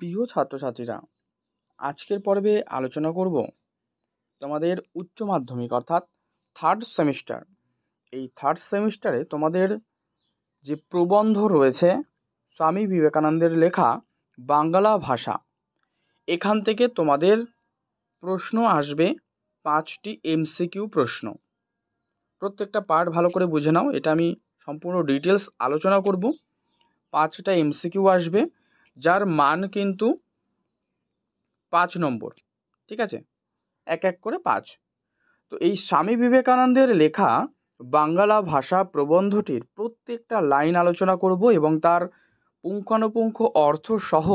প্রিয় ছাত্রছাত্রীরা, আজকের পর্বে আলোচনা করব তোমাদের উচ্চ মাধ্যমিক অর্থাৎ থার্ড সেমিস্টার। এই থার্ড সেমিস্টারে তোমাদের যে প্রবন্ধ রয়েছে স্বামী বিবেকানন্দের লেখা বাংলা ভাষা, এখান থেকে তোমাদের প্রশ্ন আসবে 5টি এমসিকিউ প্রশ্ন। প্রত্যেকটা পার্ট ভালো করে বুঝে নাও, এটা আমি সম্পূর্ণ ডিটেলস আলোচনা করব। 5টা এমসিকিউ আসবে, যার মান কিন্তু 5 নম্বর। ঠিক আছে, এক এক করে 5। তো এই স্বামী বিবেকানন্দের লেখা বাংলা ভাষা প্রবন্ধটির প্রত্যেকটা লাইন আলোচনা করব এবং তার পুঙ্খানুপুঙ্খ অর্থ সহ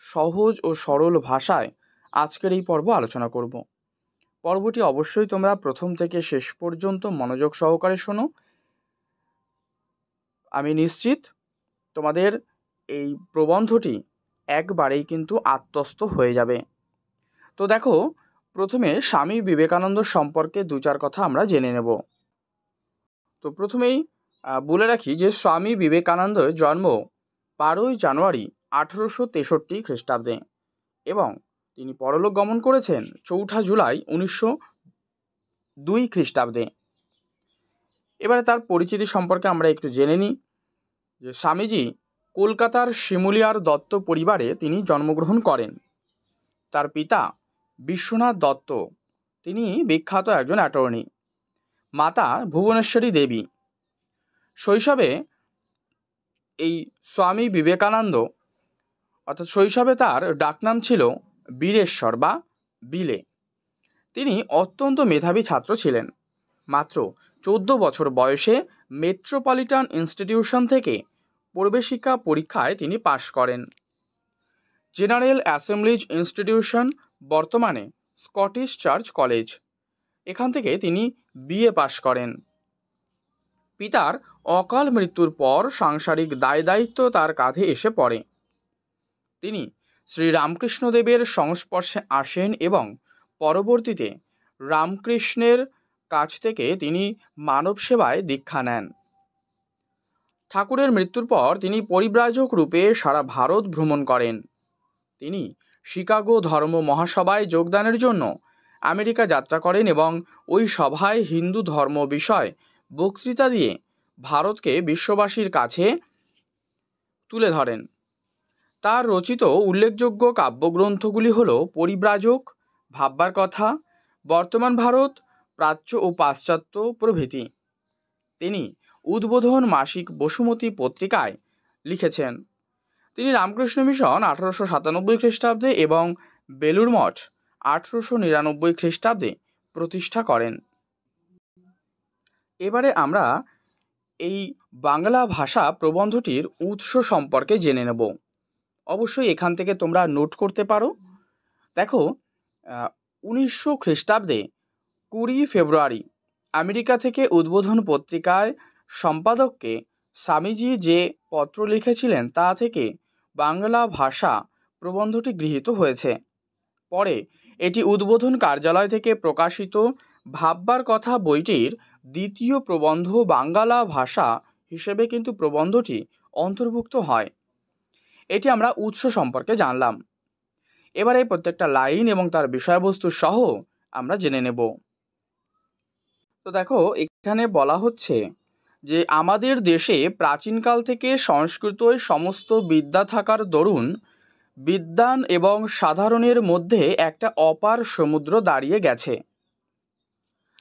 সহজ ও সরল ভাষায় আজকের এই পর্ব আলোচনা করব। পর্বটি অবশ্যই তোমরা প্রথম থেকে শেষ পর্যন্ত মনোযোগ সহকারে শোনো। আমি নিশ্চিত তোমাদের এই প্রবন্ধটি একবারেই কিন্তু আত্মস্থ হয়ে যাবে। তো দেখো, প্রথমে স্বামী বিবেকানন্দ সম্পর্কে 2-4 কথা আমরা জেনে নেব। তো প্রথমেই বলে রাখি যে স্বামী বিবেকানন্দের জন্ম 12ই জানুয়ারি 1863 খ্রিস্টাব্দে এবং তিনি পরলোক গমন করেছেন 4 জুলাই 1902 খ্রিস্টাব্দে। এবারে তার পরিচিতি সম্পর্কে আমরা একটু জেনে নিই যে স্বামীজি কলকাতার শিমুলিয়ার দত্ত পরিবারে তিনি জন্মগ্রহণ করেন। তার পিতা বিশ্বনাথ দত্ত, তিনি বিখ্যাত একজন অ্যাটর্নি। মাতা ভুবনেশ্বরী দেবী। শৈশবে এই স্বামী বিবেকানন্দ অর্থাৎ শৈশবে তার ডাকনাম ছিল বীরেশ্বর বা বিলে। তিনি অত্যন্ত মেধাবী ছাত্র ছিলেন। মাত্র 14 বছর বয়সে মেট্রোপলিটন ইনস্টিটিউশন থেকে প্রবেশিকা পরীক্ষায় তিনি পাশ করেন। জেনারেল অ্যাসেম্বলিজ ইনস্টিটিউশন, বর্তমানে স্কটিশ চার্চ কলেজ, এখান থেকে তিনি বিএ পাশ করেন। পিতার অকাল মৃত্যুর পর সাংসারিক দায়দায়িত্ব তার কাঁধে এসে পড়ে। তিনি শ্রীরামকৃষ্ণদেবের সংস্পর্শে আসেন এবং পরবর্তীতে রামকৃষ্ণের কাছ থেকে তিনি মানব সেবায় দীক্ষা নেন। ঠাকুরের মৃত্যুর পর তিনি পরিব্রাজক রূপে সারা ভারত ভ্রমণ করেন। তিনি শিকাগো ধর্ম মহাসভায় যোগদানের জন্য আমেরিকা যাত্রা করেন এবং ওই সভায় হিন্দু ধর্ম বিষয় বক্তৃতা দিয়ে ভারতকে বিশ্ববাসীর কাছে তুলে ধরেন। তার রচিত উল্লেখযোগ্য কাব্যগ্রন্থগুলি হল পরিব্রাজক, ভাববার কথা, বর্তমান ভারত, প্রাচ্য ও পাশ্চাত্য প্রভৃতি। তিনি উদ্বোধন মাসিক বসুমতী পত্রিকায় লিখেছেন। তিনি রামকৃষ্ণ মিশন 1897 খ্রিস্টাব্দে এবং বেলুড় মঠ 1899 খ্রিস্টাব্দে প্রতিষ্ঠা করেন। এবারে আমরা এই বাংলা ভাষা প্রবন্ধটির উৎস সম্পর্কে জেনে নেব। অবশ্যই এখান থেকে তোমরা নোট করতে পারো। দেখো, 1900 খ্রিস্টাব্দে 20 ফেব্রুয়ারি আমেরিকা থেকে উদ্বোধন পত্রিকায় সম্পাদককে স্বামীজি যে পত্র লিখেছিলেন তা থেকে বাংলা ভাষা প্রবন্ধটি গৃহীত হয়েছে। পরে এটি উদ্বোধন কার্যালয় থেকে প্রকাশিত ভাববার কথা বইটির দ্বিতীয় প্রবন্ধ বাংলা ভাষা হিসেবে কিন্তু প্রবন্ধটি অন্তর্ভুক্ত হয়। এটি আমরা উৎস সম্পর্কে জানলাম। এবারে প্রত্যেকটা লাইন এবং তার বিষয়বস্তু সহ আমরা জেনে নেব। তো দেখো, এখানে বলা হচ্ছে যে আমাদের দেশে প্রাচীনকাল থেকে সংস্কৃতই সমস্ত বিদ্যা থাকার দরুন বিদ্বান এবং সাধারণের মধ্যে একটা অপার সমুদ্র দাঁড়িয়ে গেছে।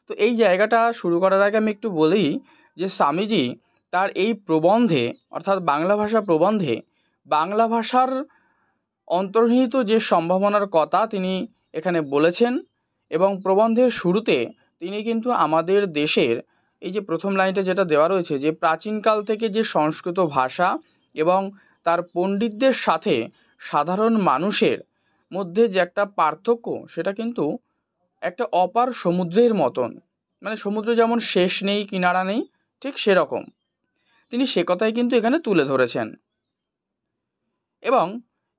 তো এই জায়গাটা শুরু করার আগে আমি একটু বলি যে স্বামীজি তার এই প্রবন্ধে অর্থাৎ বাংলা ভাষা প্রবন্ধে বাংলা ভাষার অন্তর্নিহিত যে সম্ভাবনার কথা তিনি এখানে বলেছেন এবং প্রবন্ধের শুরুতে তিনি কিন্তু আমাদের দেশের এই যে প্রথম লাইনটা যেটা দেওয়া রয়েছে যে প্রাচীনকাল থেকে যে সংস্কৃত ভাষা এবং তার পণ্ডিতদের সাথে সাধারণ মানুষের মধ্যে যে একটা পার্থক্য, সেটা কিন্তু একটা অপার সমুদ্রের মতন, মানে সমুদ্র যেমন শেষ নেই কিনারা নেই, ঠিক সেরকম তিনি সে কথাই কিন্তু এখানে তুলে ধরেছেন। এবং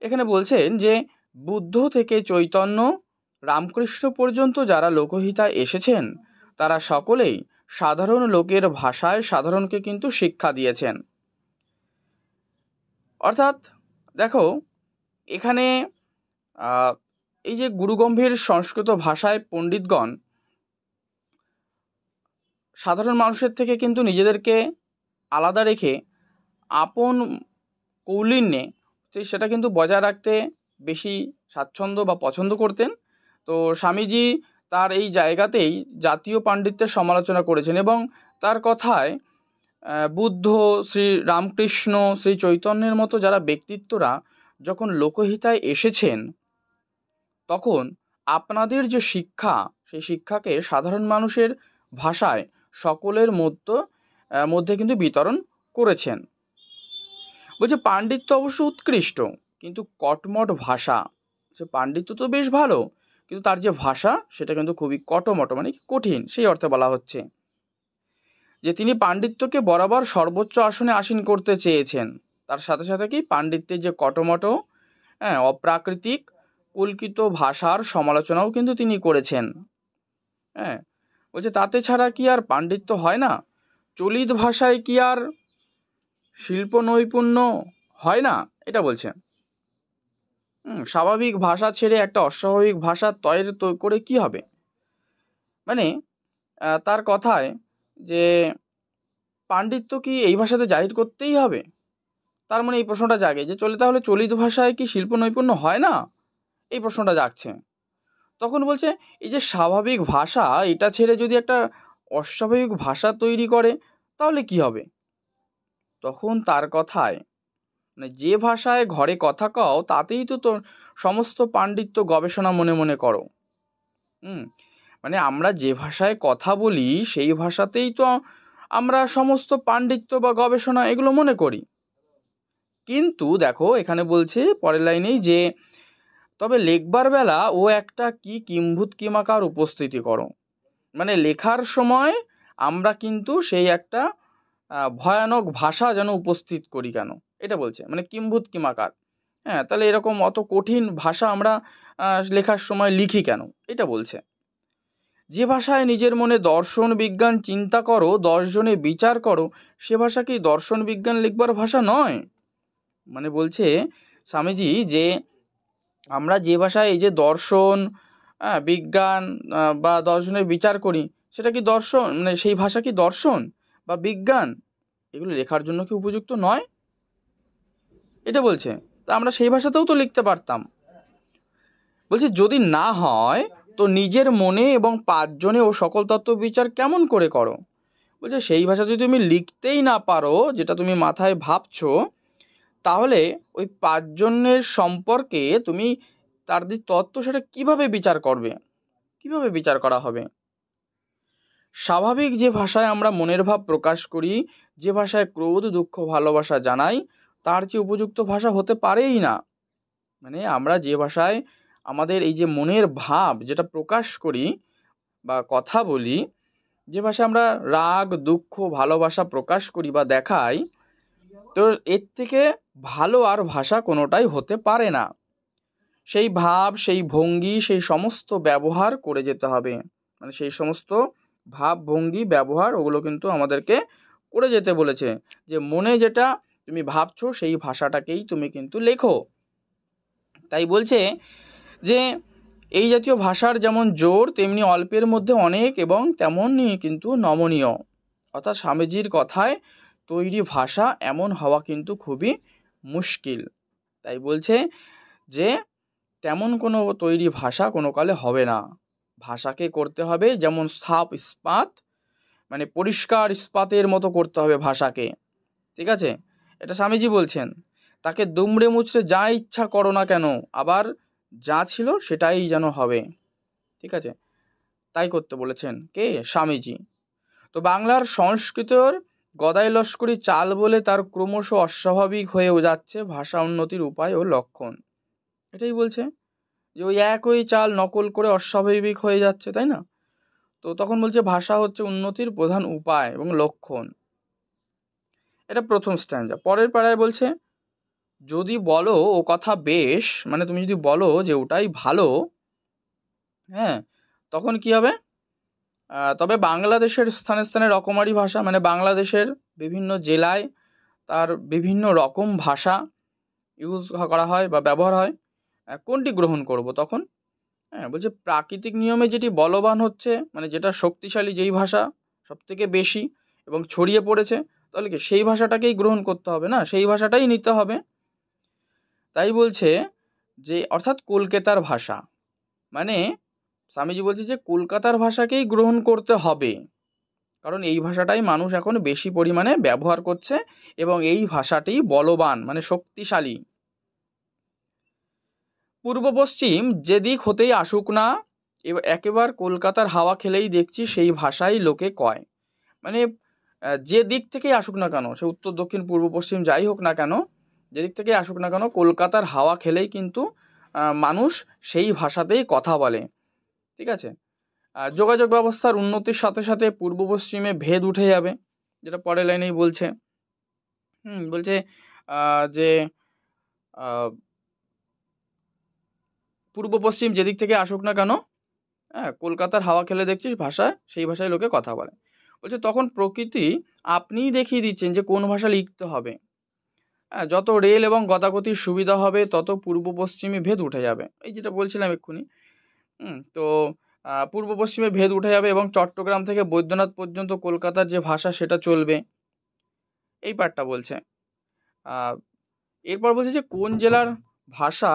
এখানে বলছেন যে বুদ্ধ থেকে চৈতন্য, রামকৃষ্ণ পর্যন্ত যারা লোকহিতায় এসেছেন তারা সকলেই সাধারণ লোকের ভাষায় সাধারণকে কিন্তু শিক্ষা দিয়েছেন। অর্থাৎ দেখো, এখানে এই যে গুরুগম্ভীর সংস্কৃত ভাষায় পণ্ডিতগণ সাধারণ মানুষের থেকে কিন্তু নিজেদেরকে আলাদা রেখে আপন কৌলিন্যে সেটা কিন্তু বজায় রাখতে বেশি স্বাচ্ছন্দ্য বা পছন্দ করতেন। তো স্বামীজি তার এই জায়গাতেই জাতীয় পাণ্ডিত্যের সমালোচনা করেছেন এবং তার কথায় বুদ্ধ, শ্রী রামকৃষ্ণ, শ্রী চৈতন্যের মতো যারা ব্যক্তিত্বরা যখন লোকহিতায় এসেছেন, তখন আপনাদের যে শিক্ষা, সেই শিক্ষাকে সাধারণ মানুষের ভাষায় সকলের মধ্যে কিন্তু বিতরণ করেছেন। বলছে পাণ্ডিত্য অবশ্য উৎকৃষ্ট, কিন্তু কটমট ভাষা। সে পাণ্ডিত্য তো বেশ ভালো, কিন্তু তার যে ভাষা সেটা কিন্তু খুবই কটমট, মানে কঠিন, সেই অর্থে বলা হচ্ছে যে তিনি পাণ্ডিত্যকে বরাবর সর্বোচ্চ আসনে আসীন করতে চেয়েছেন। তার সাথে সাথে কি পাণ্ডিত্যের যে কটমট, অপ্রাকৃতিক কল্পিত ভাষার সমালোচনাও কিন্তু তিনি করেছেন। হ্যাঁ, বলছে তাতে ছাড়া কি আর পাণ্ডিত্য হয় না? চলিত ভাষায় কি আর শিল্প নৈপুণ্য হয় না? এটা বলছে। স্বাভাবিক ভাষা ছেড়ে একটা অস্বাভাবিক ভাষা তৈরি করে কি হবে? মানে তার কথায় যে পাণ্ডিত্য কি এই ভাষাতে জাহির করতেই হবে? তার মানে এই প্রশ্নটা জাগে যে তাহলে চলিত ভাষায় কি শিল্প নৈপুণ্য হয় না? এই প্রশ্নটা জাগছে। তখন বলছে এই যে স্বাভাবিক ভাষা, এটা ছেড়ে যদি একটা অস্বাভাবিক ভাষা তৈরি করে তাহলে কি হবে? তখন তার কথায় মানে যে ভাষায় ঘরে কথা কও তাতেই তো সমস্ত পাণ্ডিত্য গবেষণা মনে মনে করো। মানে আমরা যে ভাষায় কথা বলি সেই ভাষাতেই তো আমরা সমস্ত পাণ্ডিত্য বা গবেষণা এগুলো মনে করি। কিন্তু দেখো এখানে বলছে পরের লাইনেই যে তবে লেখবার বেলা ও একটা কি কিম্ভূত কিমাকার উপস্থিতি করো। মানে লেখার সময় আমরা কিন্তু সেই একটা ভয়ানক ভাষা যেন উপস্থিত করি কেন, এটা বলছে, মানে কিম্ভূত কিমাকার। হ্যাঁ, তাহলে এরকম অত কঠিন ভাষা আমরা লেখার সময় লিখি কেন, এটা বলছে। যে ভাষায় নিজের মনে দর্শন বিজ্ঞান চিন্তা করো, 10 জনে বিচার করো, সে ভাষা কি দর্শন বিজ্ঞান লিখবার ভাষা নয়? মানে বলছে স্বামীজি যে আমরা যে ভাষায় এই যে দর্শন, বিজ্ঞান বা 10 জনের বিচার করি, সেটা কি দর্শন, মানে সেই ভাষা কি দর্শন বা বিজ্ঞান এগুলো লেখার জন্য কি উপযুক্ত নয়? এটা বলছে। তা আমরা সেই ভাষাতেও তো লিখতে পারতাম। বলছে যদি না হয় তো নিজের মনে এবং 5 জনে ও সকল তত্ত্ব বিচার কেমন করে করো? বলছে সেই ভাষা যদি তুমি লিখতেই না পারো, যেটা তুমি মাথায় ভাবছো, তাহলে ওই 5 জনের সম্পর্কে তুমি তার যে তত্ত্ব সেটা কিভাবে বিচার করবে, কিভাবে বিচার করা হবে? স্বাভাবিক যে ভাষায় আমরা মনের ভাব প্রকাশ করি, যে ভাষায় ক্রোধ দুঃখ ভালোবাসা জানাই, তার চেয়ে উপযুক্ত ভাষা হতে পারেই না। মানে আমরা যে ভাষায় আমাদের এই যে মনের ভাব যেটা প্রকাশ করি বা কথা বলি, যে ভাষায় আমরা রাগ দুঃখ ভালোবাসা প্রকাশ করি বা দেখাই, তো এর থেকে ভালো আর ভাষা কোনোটাই হতে পারে না। সেই ভাব, সেই ভঙ্গি, সেই সমস্ত ব্যবহার করে যেতে হবে। মানে সেই সমস্ত ভাব ভঙ্গি ব্যবহার ওগুলো কিন্তু আমাদেরকে করে যেতে বলেছে, যে মনে যেটা তুমি ভাবছো সেই ভাষাটাকেই তুমি কিন্তু লেখো। তাই বলছে যে এই জাতীয় ভাষার যেমন জোর, তেমনি অল্পের মধ্যে অনেক এবং তেমনই কিন্তু নমনীয়। অর্থাৎ স্বামীজির কথায় তৈরি ভাষা এমন হওয়া কিন্তু খুবই মুশকিল। তাই বলছে যে তেমন কোনো তৈরি ভাষা কোনো কালে হবে না। ভাষাকে করতে হবে যেমন সাফ ইস্পাত, মানে পরিষ্কার ইস্পাতের মতো করতে হবে ভাষাকে। ঠিক আছে, এটা স্বামীজি বলছেন। তাকে দুমড়ে মুচড়ে যা ইচ্ছা করো না কেন, আবার যা ছিল সেটাই যেন হবে। ঠিক আছে, তাই করতে বলেছেন কে? স্বামীজি। তো বাংলার সংস্কৃতর গদাই লস্করি চাল বলে তার ক্রমশ অস্বাভাবিক হয়েও যাচ্ছে ভাষা উন্নতির উপায় ও লক্ষণ। এটাই বলছে যে ওই একই চাল নকল করে অস্বাভাবিক হয়ে যাচ্ছে, তাই না? তো তখন বলছে ভাষা হচ্ছে উন্নতির প্রধান উপায় এবং লক্ষণ। এটা প্রথম স্ট্যান্জা। পরের পাড়ায় বলছে যদি বলো ও কথা বেশ, মানে তুমি যদি বলো যে ওটাই ভালো, হ্যাঁ, তখন কি হবে? তবে বাংলাদেশের স্থানে স্থানে রকমারি ভাষা, মানে বাংলাদেশের বিভিন্ন জেলায় তার বিভিন্ন রকম ভাষা, ইউজ করা হয় বা ব্যবহার হয়, কোনটি গ্রহণ করব তখন? হ্যাঁ, বলছে প্রাকৃতিক নিয়মে যেটি বলবান হচ্ছে, মানে যেটা শক্তিশালী, যেই ভাষা সবথেকে বেশি এবং ছড়িয়ে পড়েছে, তাহলে কি সেই ভাষাটাকেই গ্রহণ করতে হবে না? সেই ভাষাটাই নিতে হবে। তাই বলছে যে অর্থাৎ কলকাতার ভাষা, মানে স্বামীজি বলছে যে কলকাতার ভাষাকেই গ্রহণ করতে হবে, কারণ এই ভাষাটাই মানুষ এখন বেশি পরিমাণে ব্যবহার করছে এবং এই ভাষাটি বলবান, মানে শক্তিশালী। পূর্ব পশ্চিম যেদিক হতেই আসুক না, একেবার কলকাতার হাওয়া খেলেই দেখছি সেই ভাষাই লোকে কয়। মানে যে দিক থেকেই আসুক না কেন, সে উত্তর দক্ষিণ পূর্ব পশ্চিম যাই হোক না কেন, যেদিক থেকেই আসুক না কেন, কলকাতার হাওয়া খেলেই কিন্তু মানুষ সেই ভাষাতেই কথা বলে। ঠিক আছে। যোগাযোগ ব্যবস্থার উন্নতির সাথে সাথে পূর্ব পশ্চিমে ভেদ উঠে যাবে, যেটা পরের লাইনেই বলছে। বলছে যে পূর্ব পশ্চিম যেদিক থেকে আসুক না কেন, হ্যাঁ, কলকাতার হাওয়া খেলে দেখছিস ভাষায়, সেই ভাষায় লোকে কথা বলে। বলছে তখন প্রকৃতি আপনিই দেখিয়ে দিচ্ছেন যে কোন ভাষা লিখতে হবে। হ্যাঁ, যত রেল এবং গতাগতির সুবিধা হবে তত পূর্ব পশ্চিমে ভেদ উঠে যাবে, এই যেটা বলছিলাম এক্ষুনি। তো পূর্ব পশ্চিমে ভেদ উঠে যাবে এবং চট্টগ্রাম থেকে বৈদ্যনাথ পর্যন্ত কলকাতার যে ভাষা সেটা চলবে, এই পার্টটা বলছে। এরপর বলছে যে কোন জেলার ভাষা,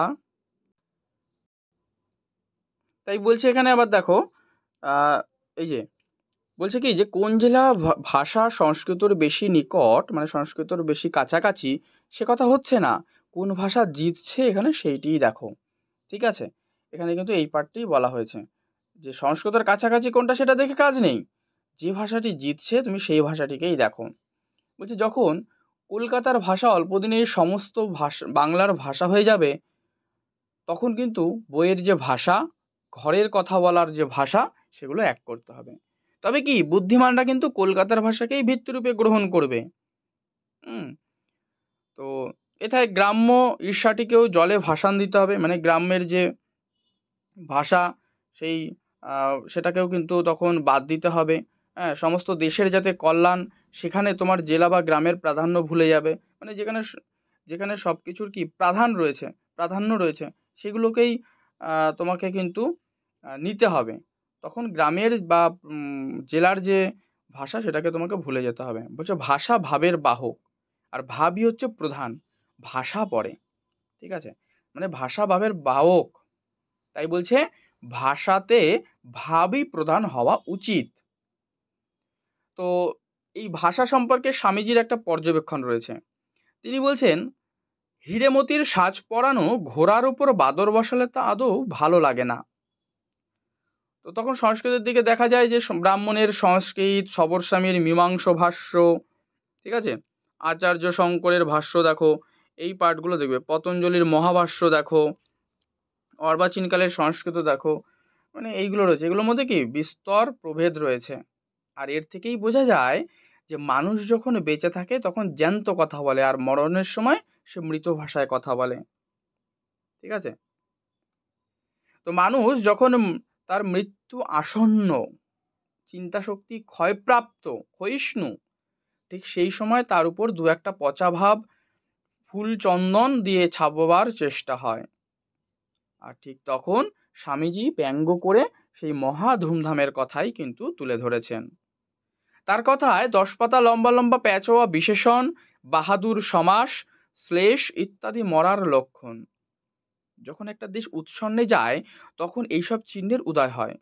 তাই বলছে এখানে আবার দেখো, এই যে বলছে কি যে কোন জেলা ভাষা সংস্কৃতর বেশি নিকট, মানে সংস্কৃতর বেশি কাছাকাছি, সে কথা হচ্ছে না, কোন ভাষা জিতছে এখানে সেইটিই দেখো। ঠিক আছে, এখানে কিন্তু এই পার্টটি বলা হয়েছে যে সংস্কৃতর কাছাকাছি কোনটা সেটা দেখে কাজ নেই, যে ভাষাটি জিতছে তুমি সেই ভাষাটিকেই দেখো। বলছে যখন কলকাতার ভাষা অল্প দিনেই সমস্ত ভাষা বাংলার ভাষা হয়ে যাবে, তখন কিন্তু বইয়ের যে ভাষা, ঘরের কথা বলার যে ভাষা, সেগুলো এক করতে হবে। তবে কি বুদ্ধিমানরা কিন্তু কলকাতার ভাষাকেই ভিত্তিরূপে গ্রহণ করবে। হুম তো এথায় গ্রাম্য ঈর্ষাটিকেও জলে ভাসান দিতে হবে, মানে গ্রামের যে ভাষা, সেই সেটাকেও কিন্তু তখন বাদ দিতে হবে। হ্যাঁ, সমস্ত দেশের যাতে কল্যাণ, সেখানে তোমার জেলা বা গ্রামের প্রাধান্য ভুলে যাবে, মানে যেখানে যেখানে সব কিছুর কি প্রাধান্য রয়েছে, সেগুলোকেই তোমাকে কিন্তু নিতে হবে। তখন গ্রামের বা জেলার যে ভাষা, সেটাকে তোমাকে ভুলে যেতে হবে। বলছে ভাষা ভাবের বাহক, আর ভাবই হচ্ছে প্রধান, ভাষা পরে। ঠিক আছে, মানে ভাষা ভাবের বাহক, তাই বলছে ভাষাতে ভাবই প্রধান হওয়া উচিত। তো এই ভাষা সম্পর্কে স্বামীজির একটা পর্যবেক্ষণ রয়েছে। তিনি বলছেন হীরেমতির সাজ পরানো ঘোড়ার উপর বাদর বসালে তা আদৌ ভালো লাগে না। তো তখন সংস্কৃতের দিকে দেখা যায় যে ব্রাহ্মণের সংস্কৃত, সবরস্বামীর মীমাংস ভাষ্য, ঠিক আছে, আচার্য শঙ্করের ভাষ্য দেখো, এই পাঠগুলো দেখবে, পতঞ্জলির মহাভাষ্য দেখো, অর্বাচীনকালের সংস্কৃত দেখো, মানে এইগুলো রয়েছে, এগুলোর মধ্যে কি বিস্তর প্রভেদ রয়েছে। আর এর থেকেই বোঝা যায় যে মানুষ যখন বেঁচে থাকে তখন জ্যান্ত কথা বলে, আর মরণের সময় সে মৃত ভাষায় কথা বলে। ঠিক আছে, তো মানুষ যখন তার মৃত্যু আসন্ন, চিন্তাশক্তি ক্ষয়প্রাপ্ত, ক্ষয়িষ্ণু, ঠিক সেই সময় তার উপর দু একটা পচা ভাব ফুল চন্দন দিয়ে ছাপবার চেষ্টা হয়। আর ঠিক তখন স্বামীজি ব্যঙ্গ করে সেই মহা ধুমধামের কথাই কিন্তু তুলে ধরেছেন। তার কথায় 10 পাতা লম্বা লম্বা প্যাঁচোয়া বিশেষণ, বাহাদুর সমাস, শ্লেষ ইত্যাদি মরার লক্ষণ। যখন একটা দেশ উৎসন্নে যায় তখন এইসব চিহ্নের উদয় হয়।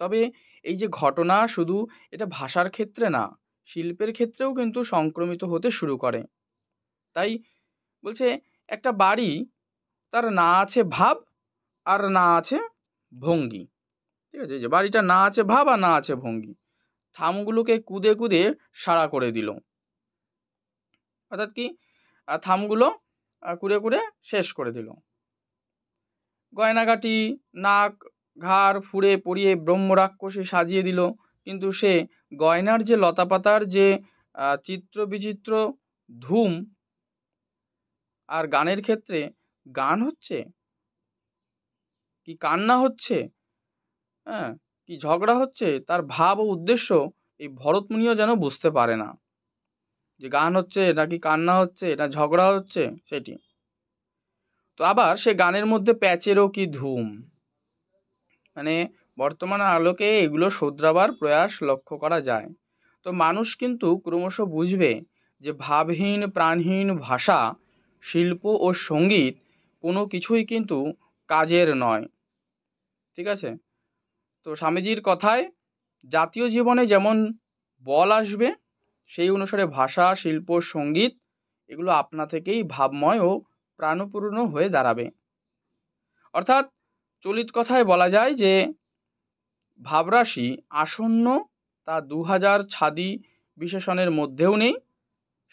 তবে এই যে ঘটনা শুধু এটা ভাষার ক্ষেত্রে না, শিল্পের ক্ষেত্রেও কিন্তু সংক্রমিত হতে শুরু করে। তাই বলছে একটা বাড়ি, তার না আছে ভাব আর না আছে ভঙ্গি। ঠিক আছে, যে বাড়িটা না আছে ভাব আর না আছে ভঙ্গি, থামগুলোকে কুদে কুদে সাড়া করে দিল। অর্থাৎ কি, থামগুলো কুড়ে কুড়ে শেষ করে দিল। গয়নাগাটি, নাক ঘাড় ফুঁড়ে পরিয়ে ব্রহ্মরাক্ষসে সাজিয়ে দিল, কিন্তু সে গয়নার যে লতাপাতার যে চিত্র বিচিত্র ধুম, আর গানের ক্ষেত্রে গান হচ্ছে কি কান্না হচ্ছে, হ্যাঁ, কি ঝগড়া হচ্ছে, তার ভাব ও উদ্দেশ্য এই ভরতমুনিও যেন বুঝতে পারে না, যে গান হচ্ছে নাকি কান্না হচ্ছে না ঝগড়া হচ্ছে সেটি। তো আবার সে গানের মধ্যে প্যাচেরও কি ধুম, মানে বর্তমান আলোকে এগুলো শোধরাবার প্রয়াস লক্ষ্য করা যায়। তো মানুষ কিন্তু ক্রমশ বুঝবে যে ভাবহীন প্রাণহীন ভাষা, শিল্প ও সঙ্গীত কোনো কিছুই কিন্তু কাজের নয়। ঠিক আছে? তো স্বামীজির কথায় জাতীয় জীবনে যেমন বল আসবে, সেই অনুসারে ভাষা, শিল্প, সঙ্গীত এগুলো আপনা থেকেই ভাবময় ও প্রাণপূর্ণ হয়ে দাঁড়াবে। অর্থাৎ চলিত কথায় বলা যায় যে ভাবরাশি আসন্ন, তা 2000 ছাদি বিশেষণের মধ্যেও নেই।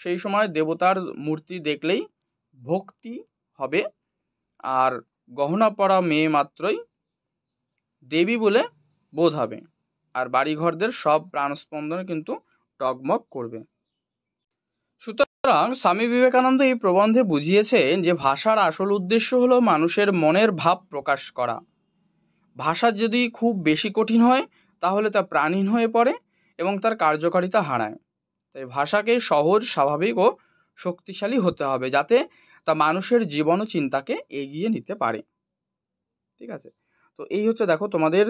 সেই সময় দেবতার মূর্তি দেখলেই ভক্তি হবে, আর গহনা পরা মেয়ে মাত্রই দেবী বলে বোধ হবে, আর বাড়িঘরদের সব প্রাণস্পন্দনে কিন্তু টগমগ করবে। সুতরাং স্বামী বিবেকানন্দ এই প্রবন্ধে বুঝিয়েছেন যে ভাষার আসল উদ্দেশ্য হলো মানুষের মনের ভাব প্রকাশ করা। ভাষা যদি খুব বেশি কঠিন হয় তাহলে তা প্রাণহীন হয়ে পড়ে এবং তার কার্যকারিতা হারায়। তাই ভাষাকে সহজ, স্বাভাবিক ও শক্তিশালী হতে হবে, যাতে তা মানুষের জীবন ও চিন্তাকে এগিয়ে নিতে পারে। ঠিক আছে? তো এই হচ্ছে দেখো তোমাদের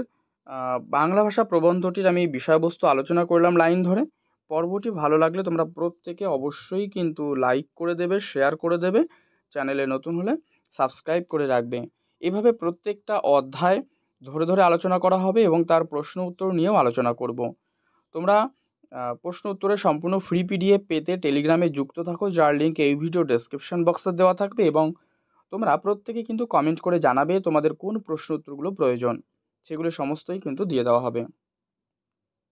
বাংলা ভাষা প্রবন্ধটির আমি বিষয়বস্তু আলোচনা করলাম লাইন ধরে। পর্বটি ভালো লাগলে তোমরা প্রত্যেকে অবশ্যই কিন্তু লাইক করে দেবে, শেয়ার করে দেবে, চ্যানেলে নতুন হলে সাবস্ক্রাইব করে রাখবে। এভাবে প্রত্যেকটা অধ্যায় ধরে ধরে আলোচনা করা হবে এবং তার প্রশ্ন উত্তর নিয়েও আলোচনা করব। তোমরা প্রশ্ন উত্তরের সম্পূর্ণ ফ্রি পিডিএফ পেতে টেলিগ্রামে যুক্ত থাকো, যার লিঙ্ক এই ভিডিও ডেসক্রিপশন বক্সে দেওয়া থাকবে, এবং তোমরা প্রত্যেকে কিন্তু কমেন্ট করে জানাবে তোমাদের কোন প্রশ্ন উত্তরগুলো প্রয়োজন, সেগুলো সমস্তই কিন্তু দিয়ে দেওয়া হবে।